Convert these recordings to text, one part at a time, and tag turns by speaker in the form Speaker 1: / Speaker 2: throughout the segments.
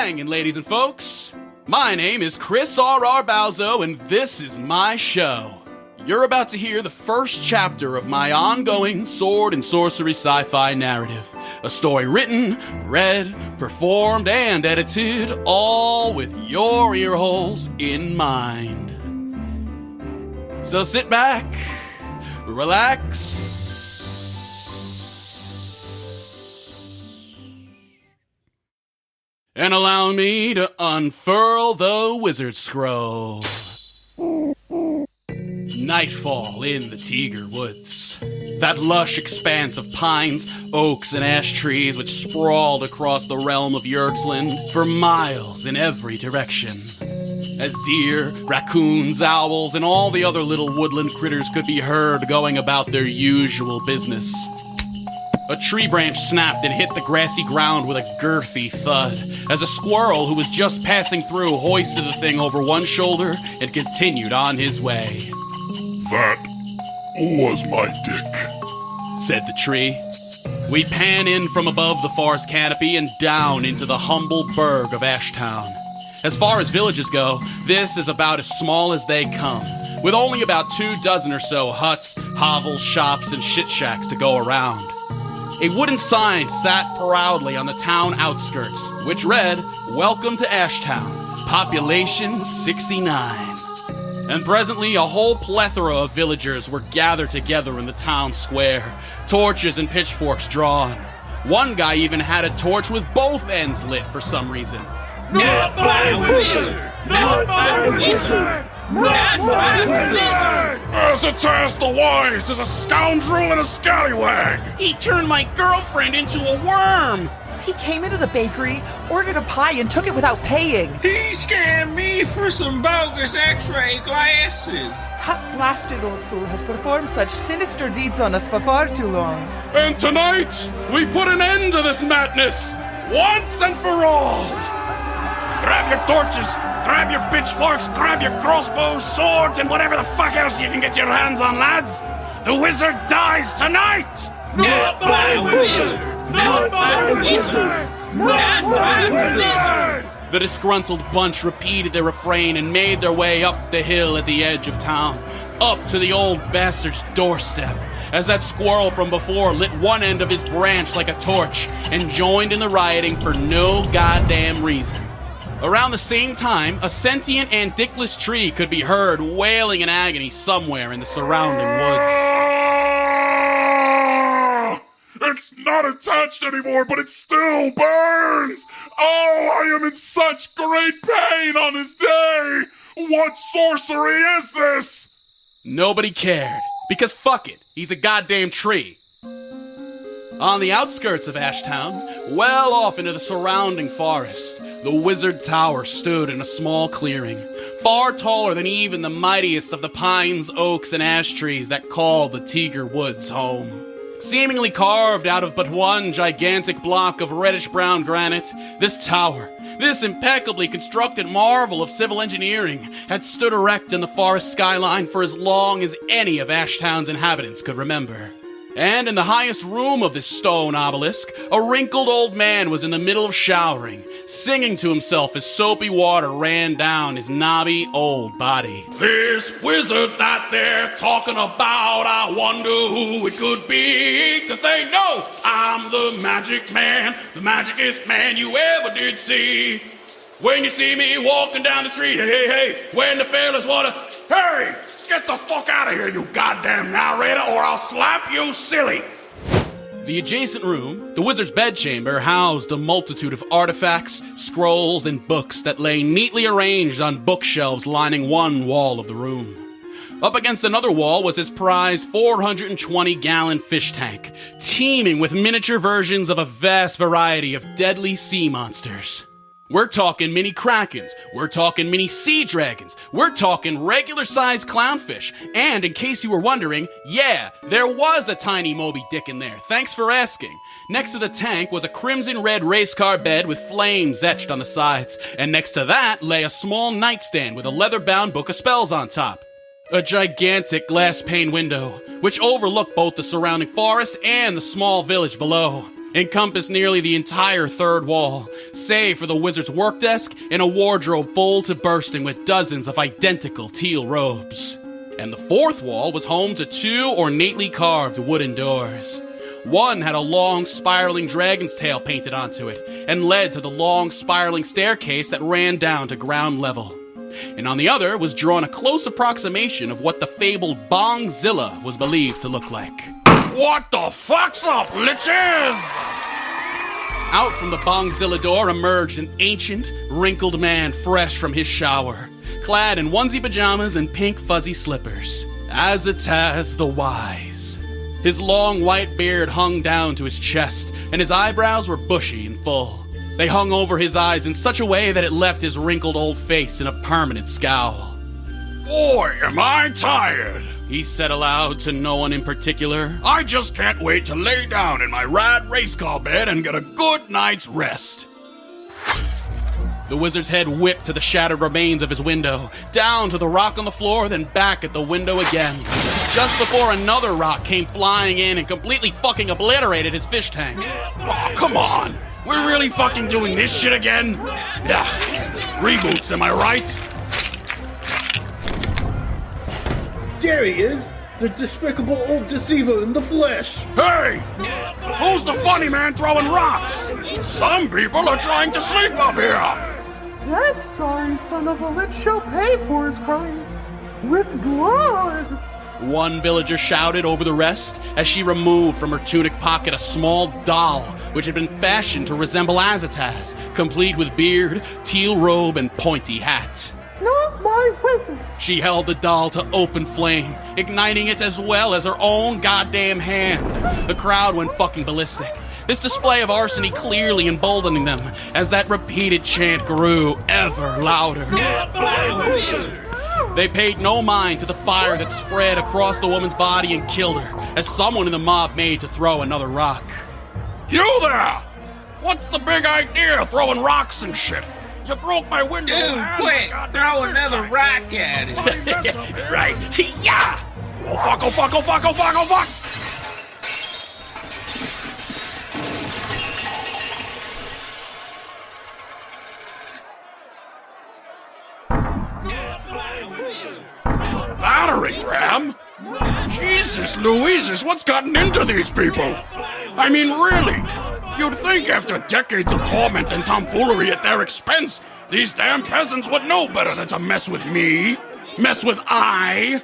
Speaker 1: banging, ladies and folks. My name is Chris R.R. Bauzo, and this is my show. You're about to hear the first chapter of my ongoing sword and sorcery sci-fi narrative. A story written, read, performed, and edited, all with your ear holes in mind. So sit back, relax, and allow me to unfurl the wizard scroll. Nightfall in the Tiger Woods. That lush expanse of pines, oaks, and ash trees which sprawled across the realm of Yergsland for miles in every direction. As deer, raccoons, owls, and all the other little woodland critters could be heard going about their usual business. A tree branch snapped and hit the grassy ground with a girthy thud, as a squirrel who was just passing through hoisted the thing over one shoulder and continued on his way.
Speaker 2: That was my dick,
Speaker 1: said the tree. We pan in from above the forest canopy and down into the humble burg of Ashtown. As far as villages go, this is about as small as they come, with only about 24 or so huts, hovels, shops, and shit shacks to go around. A wooden sign sat proudly on the town outskirts, which read, "Welcome to Ashtown, population 69. And presently a whole plethora of villagers were gathered together in the town square, torches and pitchforks drawn. One guy even had a torch with both ends lit for some reason.
Speaker 3: Not my wizard! Not my wizard! Not my wizard!
Speaker 2: Azataz the Wize is a scoundrel and a scallywag!
Speaker 1: He turned my girlfriend into a worm!
Speaker 4: He came into the bakery, ordered a pie, and took it without paying.
Speaker 3: He scammed me for some bogus x-ray glasses.
Speaker 4: That blasted old fool has performed such sinister deeds on us for far too long.
Speaker 2: And tonight, we put an end to this madness, once and for all! Grab your torches, grab your pitchforks, grab your crossbows, swords, and whatever the fuck else you can get your hands on, lads! The wizard dies tonight!
Speaker 3: Not my wizard! Not my wizard! Not my wizard!
Speaker 1: The disgruntled bunch repeated their refrain and made their way up the hill at the edge of town, up to the old bastard's doorstep, as that squirrel from before lit one end of his branch like a torch and joined in the rioting for no goddamn reason. Around the same time, a sentient and dickless tree could be heard wailing in agony somewhere in the surrounding woods.
Speaker 2: It's not attached anymore, but it still burns! Oh, I am in such great pain on this day! What sorcery is this?
Speaker 1: Nobody cared, because fuck it, he's a goddamn tree. On the outskirts of Ashtown, well off into the surrounding forest, the Wizard Tower stood in a small clearing, far taller than even the mightiest of the pines, oaks, and ash trees that call the Tiger Woods home. Seemingly carved out of but one gigantic block of reddish-brown granite, this tower, this impeccably constructed marvel of civil engineering, had stood erect in the forest skyline for as long as any of Ashtown's inhabitants could remember. And in the highest room of this stone obelisk, a wrinkled old man was in the middle of showering, singing to himself as soapy water ran down his knobby old body.
Speaker 2: This wizard that they're talking about, I wonder who it could be, 'cause they know I'm the magic man, the magicest man you ever did see. When you see me walking down the street, hey, hey, when the fellas wanna, hurry! Get the fuck out of here, you goddamn narrator, or I'll slap you silly!
Speaker 1: The adjacent room, the wizard's bedchamber, housed a multitude of artifacts, scrolls, and books that lay neatly arranged on bookshelves lining one wall of the room. Up against another wall was his prized 420-gallon fish tank, teeming with miniature versions of a vast variety of deadly sea monsters. We're talking mini krakens, we're talking mini sea dragons, we're talking regular-sized clownfish, and in case you were wondering, yeah, there was a tiny Moby Dick in there, thanks for asking. Next to the tank was a crimson-red race car bed with flames etched on the sides, and next to that lay a small nightstand with a leather-bound book of spells on top. A gigantic glass pane window, which overlooked both the surrounding forest and the small village below. encompassed nearly the entire third wall, save for the wizard's work desk and a wardrobe full to bursting with dozens of identical teal robes. And the fourth wall was home to 2 ornately carved wooden doors. One had a long, spiraling dragon's tail painted onto it, and led to the long, spiraling staircase that ran down to ground level. And on the other was drawn a close approximation of what the fabled Bongzilla was believed to look like.
Speaker 2: What the fuck's up, liches?
Speaker 1: Out from the Bongzilla door emerged an ancient, wrinkled man fresh from his shower, clad in onesie pajamas and pink fuzzy slippers. Azataz the Wize. His long white beard hung down to his chest, and his eyebrows were bushy and full. They hung over his eyes in such a way that it left his wrinkled old face in a permanent scowl.
Speaker 2: Boy, am I tired.
Speaker 1: He said aloud to no one in particular.
Speaker 2: I just can't wait to lay down in my rad race car bed and get a good night's rest.
Speaker 1: The wizard's head whipped to the shattered remains of his window, down to the rock on the floor, then back at the window again. Just before another rock came flying in and completely fucking obliterated his fish tank.
Speaker 2: Oh, come on. We're really fucking doing this shit again? Yeah. Reboots, am I right?
Speaker 5: There he is! The despicable old deceiver in the flesh!
Speaker 2: Hey! Who's the funny man throwing rocks? Some people are trying to sleep up here!
Speaker 6: That sorry son of a lich shall pay for his crimes with blood!
Speaker 1: One villager shouted over the rest as she removed from her tunic pocket a small doll which had been fashioned to resemble Azataz, complete with beard, teal robe, and pointy hat.
Speaker 6: Not my wizard!
Speaker 1: She held the doll to open flame, igniting it as well as her own goddamn hand. The crowd went fucking ballistic, this display of arsony clearly emboldening them as that repeated chant grew ever louder.
Speaker 3: Not my wizard!
Speaker 1: They paid no mind to the fire that spread across the woman's body and killed her as someone in the mob made to throw another rock.
Speaker 2: You there! What's the big idea throwing rocks and shit? You broke my window.
Speaker 3: Dude,
Speaker 2: and
Speaker 3: quick!
Speaker 2: my goddamn
Speaker 3: Throw
Speaker 2: fish
Speaker 3: another
Speaker 2: tank.
Speaker 3: rock at it!
Speaker 2: Bloody mess up here.
Speaker 1: Right. Yeah!
Speaker 2: Oh fuck, oh fuck, oh fuck, oh fuck, oh fuck! Battering ram? Jesus Louises, what's gotten into these people? I mean, really? You'd think after decades of torment and tomfoolery at their expense, these damn peasants would know better than to mess with me. Mess with Azataz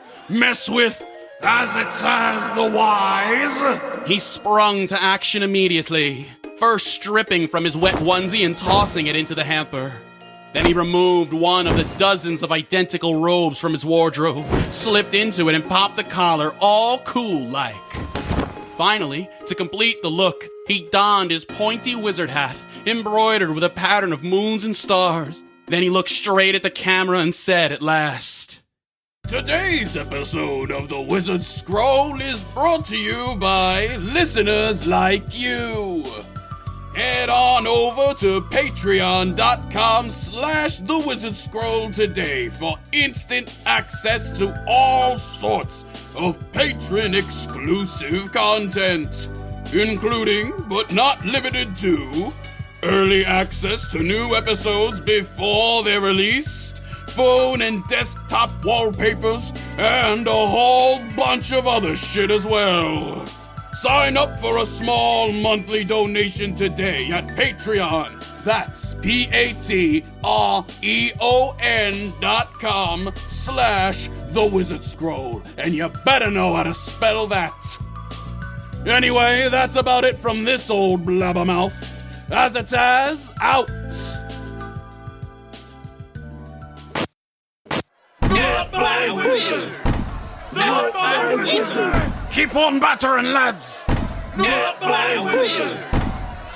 Speaker 2: the Wize.
Speaker 1: He sprung to action immediately, first stripping from his wet onesie and tossing it into the hamper. Then he removed one of the dozens of identical robes from his wardrobe, slipped into it and popped the collar all cool-like. Finally, to complete the look, he donned his pointy wizard hat, embroidered with a pattern of moons and stars. Then he looked straight at the camera and said at last,
Speaker 2: Today's episode of The Wizard's Scroll is brought to you by listeners like you. Head on over to patreon.com/The Wizard Scroll today for instant access to all sorts of patron-exclusive content, including, but not limited to, early access to new episodes before they're released, phone and desktop wallpapers, and a whole bunch of other shit as well. Sign up for a small monthly donation today at Patreon. That's patreon.com/The Wizard Scroll, and you better know how to spell that. Anyway, that's about it from this old blabbermouth. Azataz, out.
Speaker 3: Not my wizard! Not my wizard!
Speaker 2: Keep on battering, lads.
Speaker 3: Not my wizard!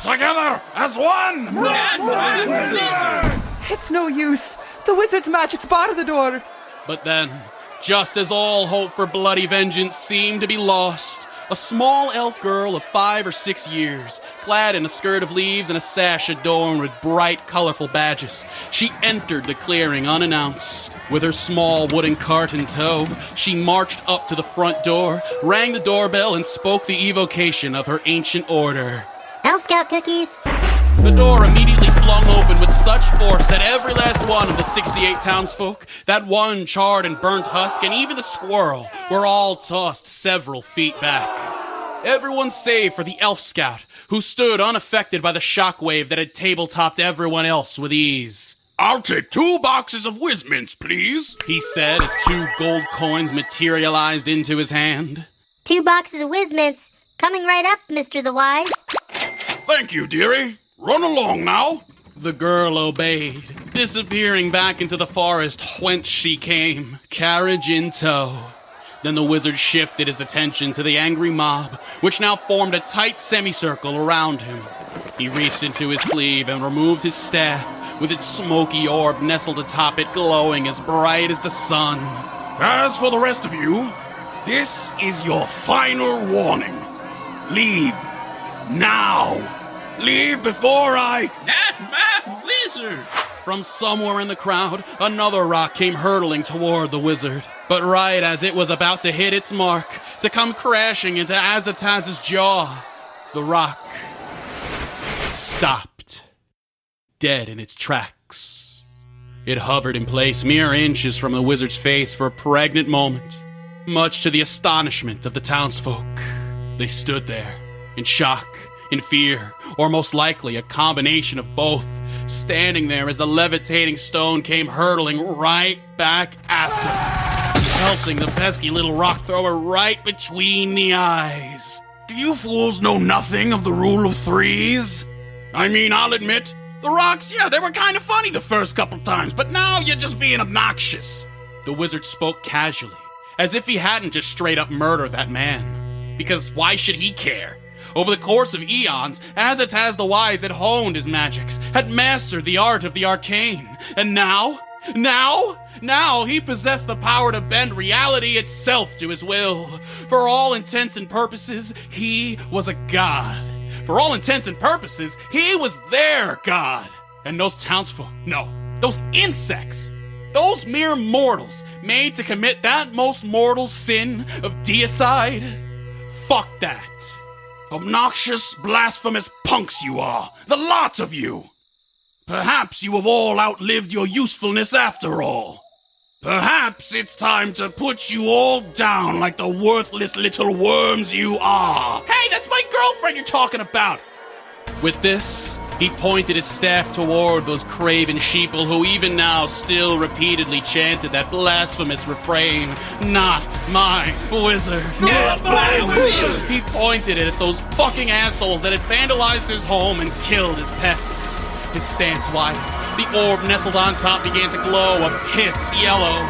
Speaker 2: Together as one.
Speaker 3: Not my wizard!
Speaker 4: It's no use. The wizard's magic's barred the door.
Speaker 1: But then, just as all hope for bloody vengeance seemed to be lost, a small elf girl of 5 or 6 years, clad in a skirt of leaves and a sash adorned with bright, colorful badges, she entered the clearing unannounced. With her small wooden cart in tow, she marched up to the front door, rang the doorbell, and spoke the evocation of her ancient order.
Speaker 7: Elf Scout cookies.
Speaker 1: The door immediately flung open with such force that every last one of the 68 townsfolk, that one charred and burnt husk, and even the squirrel were all tossed several feet back. Everyone save for the Elf Scout, who stood unaffected by the shockwave that had tabletopped everyone else with ease.
Speaker 2: I'll take 2 boxes of whiz mints, please,
Speaker 1: he said as 2 gold coins materialized into his hand.
Speaker 7: 2 boxes of Whiz Mints. Coming right up, Mr. the Wise.
Speaker 2: Thank you, dearie. Run along now.
Speaker 1: The girl obeyed, disappearing back into the forest whence she came, carriage in tow. Then the wizard shifted his attention to the angry mob, which now formed a tight semicircle around him. He reached into his sleeve and removed his staff, with its smoky orb nestled atop it, glowing as bright as the sun.
Speaker 2: As for the rest of you, this is your final warning. Leave. Now. Leave before I...
Speaker 3: Not my wizard!
Speaker 1: From somewhere in the crowd, another rock came hurtling toward the wizard. But right as it was about to hit its mark, to come crashing into Azataz's jaw, the rock stopped, dead in its tracks. It hovered in place mere inches from the wizard's face for a pregnant moment, much to the astonishment of the townsfolk. They stood there, in shock, in fear, or most likely a combination of both, standing there as the levitating stone came hurtling right back at them, pelting the pesky little rock thrower right between the eyes.
Speaker 2: Do you fools know nothing of the rule of 3s? I mean, I'll admit, the rocks, yeah, they were kind of funny the first couple times, but now you're just being obnoxious.
Speaker 1: The wizard spoke casually, as if he hadn't just straight up murdered that man. Because why should he care? Over the course of eons, Azataz the Wize had honed his magics, had mastered the art of the arcane. And now he possessed the power to bend reality itself to his will. For all intents and purposes, he was a god. For all intents and purposes, he was their god. And those townsfolk, no, those insects, those mere mortals made to commit that most mortal sin of deicide, fuck that.
Speaker 2: Obnoxious, blasphemous punks you are, the lot of you. Perhaps you have all outlived your usefulness after all. Perhaps it's time to put you all down like the worthless little worms you are.
Speaker 1: Hey, that's my girlfriend you're talking about! With this, he pointed his staff toward those craven sheeple who even now still repeatedly chanted that blasphemous refrain, "Not my wizard."
Speaker 3: Not my wizard!
Speaker 1: He pointed it at those fucking assholes that had vandalized his home and killed his pets. His stance widened. The orb nestled on top began to glow a piss yellow.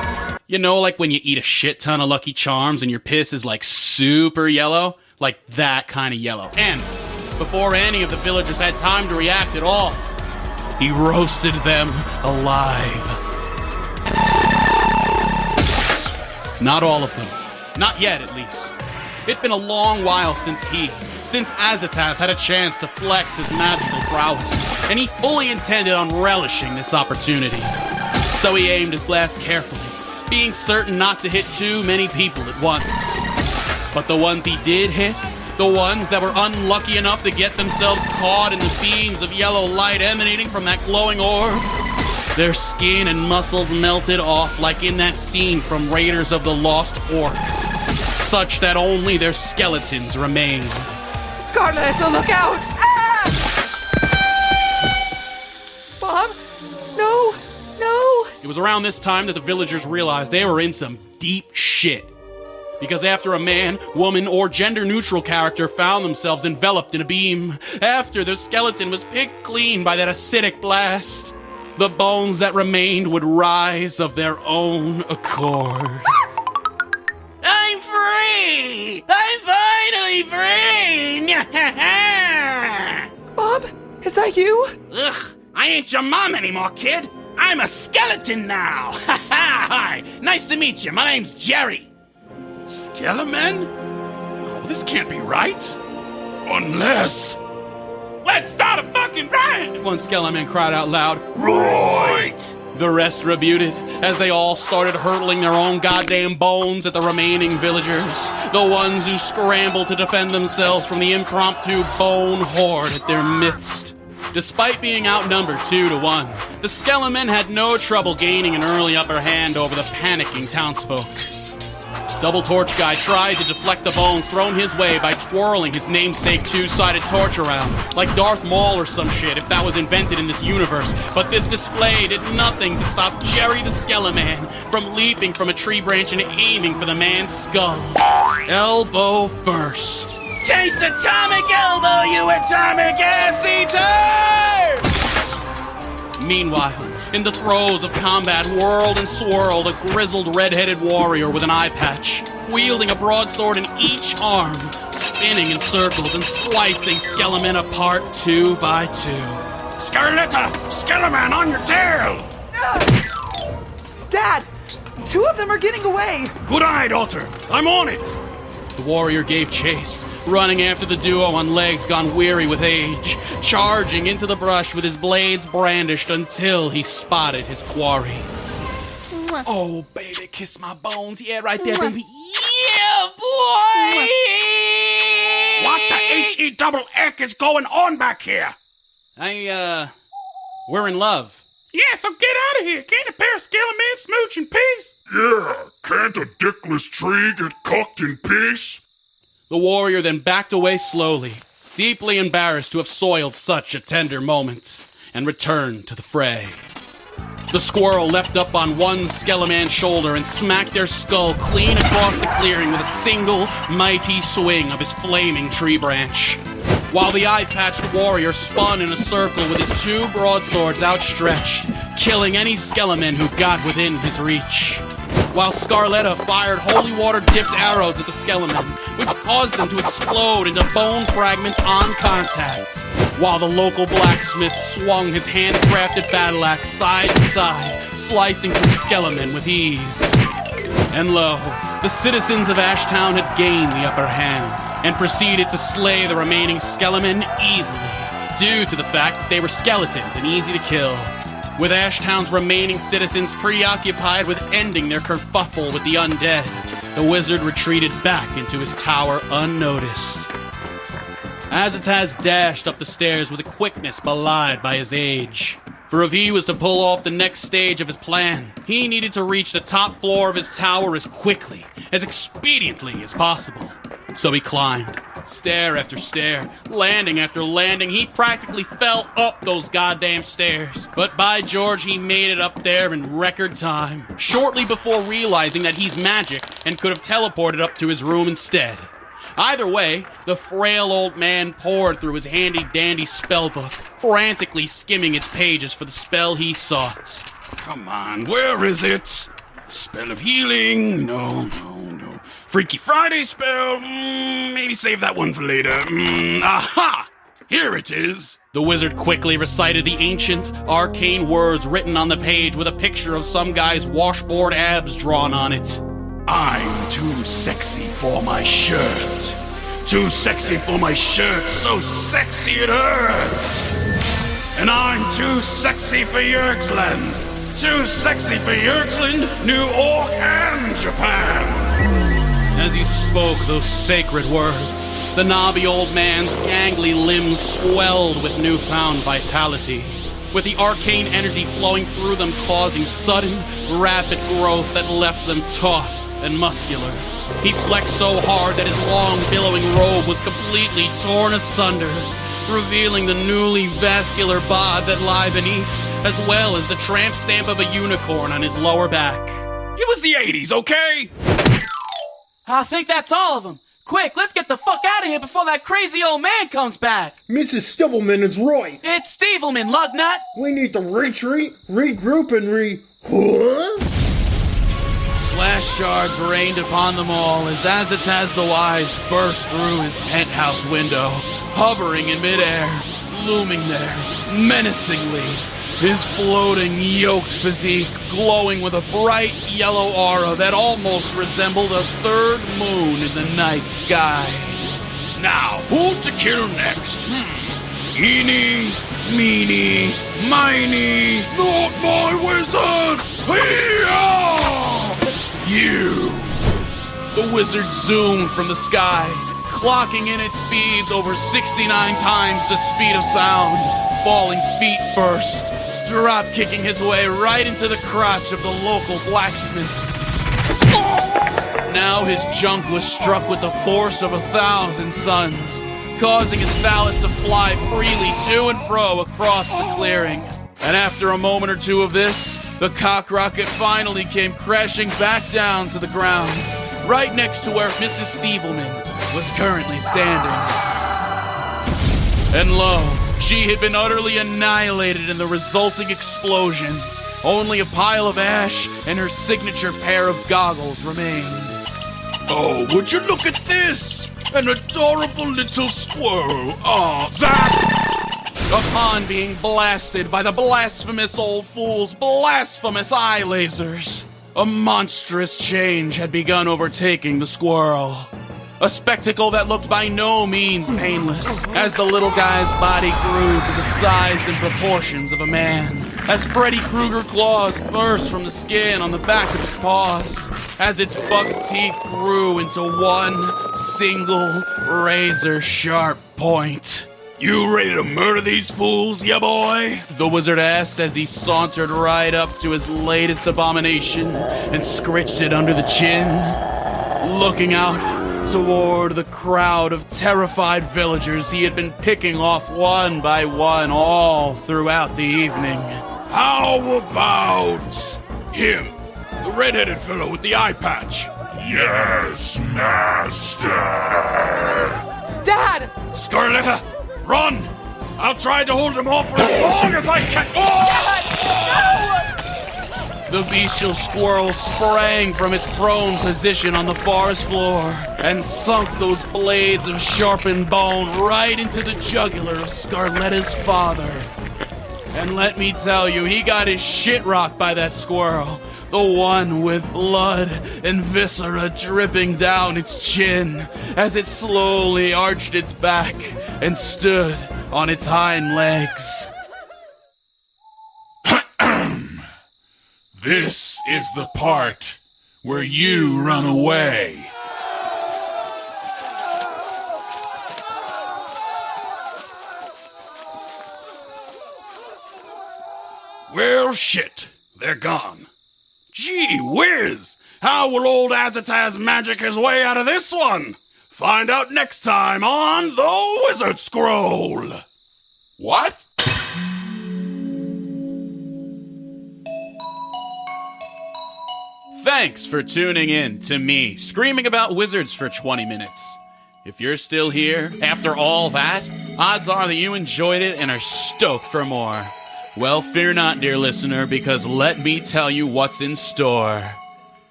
Speaker 1: You know, like when you eat a shit ton of Lucky Charms and your piss is like super yellow? Like that kind of yellow. And before any of the villagers had time to react at all, he roasted them alive. Not all of them. Not yet, at least. It'd been a long while since Azataz had a chance to flex his magical prowess, and he fully intended on relishing this opportunity. So he aimed his blast carefully, being certain not to hit too many people at once. But the ones he did hit, the ones that were unlucky enough to get themselves caught in the beams of yellow light emanating from that glowing orb, their skin and muscles melted off like in that scene from Raiders of the Lost Ark, such that only their skeletons remained.
Speaker 4: Scarlet, oh look out! Ah! Bob? No!
Speaker 1: It was around this time that the villagers realized they were in some deep shit. Because after a man, woman, or gender-neutral character found themselves enveloped in a beam, after their skeleton was picked clean by that acidic blast, the bones that remained would rise of their own accord.
Speaker 2: I'm free! I'm finally free!
Speaker 4: Bob, is that you?
Speaker 2: Ugh, I ain't your mom anymore, kid. I'm a skeleton now. Hi, nice to meet you. My name's Jerry. Skeleman? Oh, this can't be right. Unless... Let's start a fucking riot!
Speaker 1: One skeleton cried out loud.
Speaker 2: Right!
Speaker 1: The rest rebuted as they all started hurtling their own goddamn bones at the remaining villagers, the ones who scrambled to defend themselves from the impromptu bone horde at their midst. Despite being outnumbered 2-1, the skelemen had no trouble gaining an early upper hand over the panicking townsfolk. Double Torch Guy tried to deflect the bones thrown his way by twirling his namesake two-sided torch around, like Darth Maul or some shit if that was invented in this universe, but this display did nothing to stop Jerry the Skeleman from leaping from a tree branch and aiming for the man's skull. Elbow first.
Speaker 3: Taste atomic elbow, you atomic ass eater!
Speaker 1: Meanwhile, in the throes of combat, whirled and swirled a grizzled red-headed warrior with an eye patch, wielding a broadsword in each arm, spinning in circles and slicing skelemen apart 2 by 2.
Speaker 2: Scarletta! Skeleman on your tail!
Speaker 4: Dad! 2 of them are getting away!
Speaker 2: Good eye, daughter. I'm on it.
Speaker 1: The warrior gave chase, running after the duo on legs gone weary with age, charging into the brush with his blades brandished until he spotted his quarry. Oh, baby, kiss my bones. Yeah, right there, baby. Yeah, boy!
Speaker 2: What the H-E-double-X is going on back here?
Speaker 1: We're in love.
Speaker 2: Yeah, so get out of here. Can't a pair of skelemen smooch in peace?
Speaker 8: Yeah, can't a dickless tree get cooked in peace?
Speaker 1: The warrior then backed away slowly, deeply embarrassed to have soiled such a tender moment, and returned to the fray. The squirrel leapt up on one skeleman's shoulder and smacked their skull clean across the clearing with a single mighty swing of his flaming tree branch, while the eye-patched warrior spun in a circle with his 2 broadswords outstretched, killing any skeleman who got within his reach. While Scarletta fired holy water-dipped arrows at the skelemen, which caused them to explode into bone fragments on contact, while the local blacksmith swung his handcrafted battle axe side to side, slicing through skelemen with ease. And lo, the citizens of Ashtown had gained the upper hand, and proceeded to slay the remaining skelemen easily, due to the fact that they were skeletons and easy to kill. With Ashtown's remaining citizens preoccupied with ending their kerfuffle with the undead, the wizard retreated back into his tower unnoticed. Azataz dashed up the stairs with a quickness belied by his age. For if he was to pull off the next stage of his plan, he needed to reach the top floor of his tower as quickly, as expediently as possible. So he climbed, stair after stair, landing after landing. He practically fell up those goddamn stairs. But by George, he made it up there in record time, shortly before realizing that he's magic and could have teleported up to his room instead. Either way, the frail old man pored through his handy-dandy spellbook, frantically skimming its pages for the spell he sought.
Speaker 2: Come on, where is it? Spell of healing? No. Freaky Friday spell? Maybe save that one for later. Aha! Here it is.
Speaker 1: The wizard quickly recited the ancient, arcane words written on the page with a picture of some guy's washboard abs drawn on it.
Speaker 2: I'm too sexy for my shirt. Too sexy for my shirt, so sexy it hurts. And I'm too sexy for Yerksland. Too sexy for Yerksland, New York, and Japan.
Speaker 1: As he spoke those sacred words, the knobby old man's gangly limbs swelled with newfound vitality, with the arcane energy flowing through them causing sudden, rapid growth that left them taut and muscular. He flexed so hard that his long, billowing robe was completely torn asunder, revealing the newly vascular bod that lie beneath, as well as the tramp stamp of a unicorn on his lower back.
Speaker 2: It was the 80s, okay?
Speaker 3: I think that's all of them. Quick, let's get the fuck out of here before that crazy old man comes back.
Speaker 5: Mrs. Stibbleman is right.
Speaker 3: It's Stevelman, lugnut.
Speaker 5: We need to retreat, regroup, and Huh?
Speaker 1: Flash shards rained upon them all as Azataz the Wize burst through his penthouse window, hovering in midair, looming there, menacingly, his floating, yoked physique glowing with a bright yellow aura that almost resembled a third moon in the night sky.
Speaker 2: Now, who to kill next? Eeny, meeny, miny, not my wizard! Hee-yaw! You!
Speaker 1: The wizard zoomed from the sky, clocking in its speeds over 69 times the speed of sound, falling feet first, drop-kicking his way right into the crotch of the local blacksmith. Now his junk was struck with the force of 1,000 suns, causing his phallus to fly freely to and fro across the clearing. And after a moment or two of this, the cock rocket finally came crashing back down to the ground, right next to where Mrs. Stevelman was currently standing. And lo, she had been utterly annihilated in the resulting explosion. Only a pile of ash and her signature pair of goggles remained.
Speaker 2: Oh, would you look at this? An adorable little squirrel. Oh, zap!
Speaker 1: Upon being blasted by the blasphemous old fool's blasphemous eye lasers, a monstrous change had begun overtaking the squirrel. A spectacle that looked by no means painless, as the little guy's body grew to the size and proportions of a man, as Freddy Krueger claws burst from the skin on the back of its paws, as its buck teeth grew into one single razor-sharp point.
Speaker 2: You ready to murder these fools, ya boy?
Speaker 1: The wizard asked as he sauntered right up to his latest abomination and scritched it under the chin, looking out toward the crowd of terrified villagers he had been picking off one by one all throughout the evening.
Speaker 2: How about him? The red-headed fellow with the eye patch.
Speaker 8: Yes, master.
Speaker 4: Dad!
Speaker 2: Scarletta, run! I'll try to hold him off for as long as I can. Oh!
Speaker 1: The bestial squirrel sprang from its prone position on the forest floor and sunk those blades of sharpened bone right into the jugular of Scarletta's father. And let me tell you, he got his shit rocked by that squirrel. The one with blood and viscera dripping down its chin as it slowly arched its back and stood on its hind legs.
Speaker 2: This is the part where you run away. Well, shit. They're gone. Gee whiz! How will old Azataz magic his way out of this one? Find out next time on The Wizard Scroll. What?
Speaker 1: Thanks for tuning in to me screaming about wizards for 20 minutes. If you're still here after all that, odds are that you enjoyed it and are stoked for more. Well, fear not, dear listener, because let me tell you what's in store.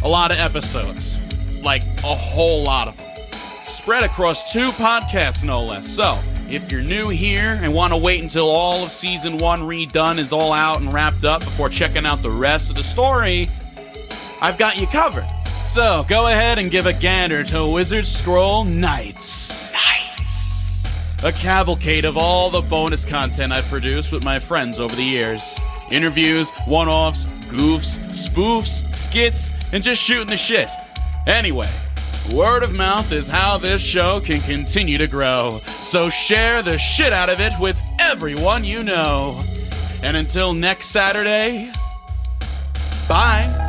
Speaker 1: A lot of episodes. Like, a whole lot of them. Spread across 2 podcasts, no less. So, if you're new here and want to wait until all of Season 1 redone is all out and wrapped up before checking out the rest of the story, I've got you covered. So, go ahead and give a gander to Wizard Scroll Nights. A cavalcade of all the bonus content I've produced with my friends over the years. Interviews, one-offs, goofs, spoofs, skits, and just shooting the shit. Anyway, word of mouth is how this show can continue to grow. So share the shit out of it with everyone you know. And until next Saturday, bye.